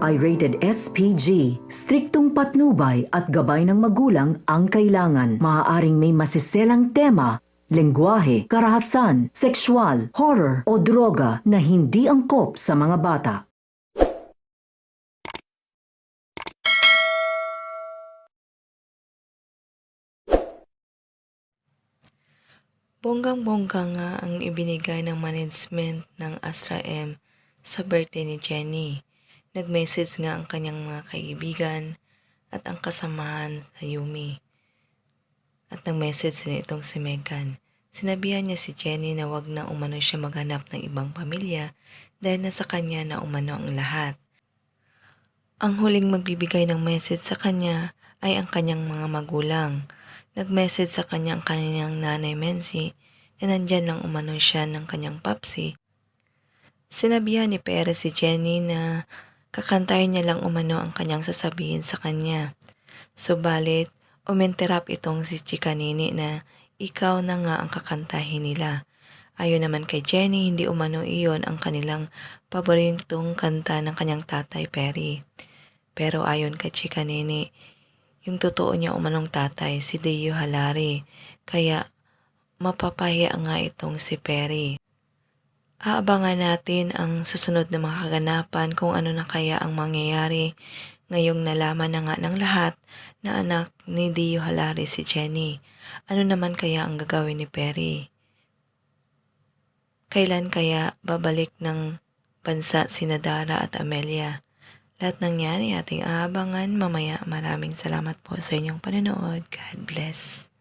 ay rated SPG. Striktong patnubay at gabay ng magulang ang kailangan. Maaaring may masiselang tema, lengguwahe, karahasan, sexual, horror o droga na hindi angkop sa mga bata. Bonggang-bongga nga ang ibinigay ng management ng Astra M sa birthday ni Jenny. Nag-message nga ang kanyang mga kaibigan at ang kasamahan sa Yumi. At nag-message din itong si Megan. Sinabihan niya si Jenny na wag na umano siya maghanap ng ibang pamilya dahil nasa kanya na umano ang lahat. Ang huling magbibigay ng message sa kanya ay ang kanyang mga magulang. Nag-message sa kanya ang kanyang nanay Menzi na nandyan lang umano siya ng kanyang papsi. Sinabihan ni Perez si Jenny na kakantahin niya lang umano ang kanyang sasabihin sa kanya. Subalit, uminterrupt itong si Chika Nini na ikaw na nga ang kakantahin nila. Ayon naman kay Jenny, hindi umano iyon ang kanilang paboritong kanta ng kanyang tatay Perry. Pero ayon kay Chika Nini, yung totoo niya umanong tatay, si Deo Halari, kaya mapapahiya nga itong si Perry. Aabangan natin ang susunod na mga kaganapan kung ano na kaya ang mangyayari ngayong nalaman na nga ng lahat na anak ni Deo Halari si Jenny. Ano naman kaya ang gagawin ni Perry? Kailan kaya babalik ng bansa sina Dara at Amelia? Lahat ng yan ay ating aabangan mamaya. Maraming salamat po sa inyong panonood. God bless.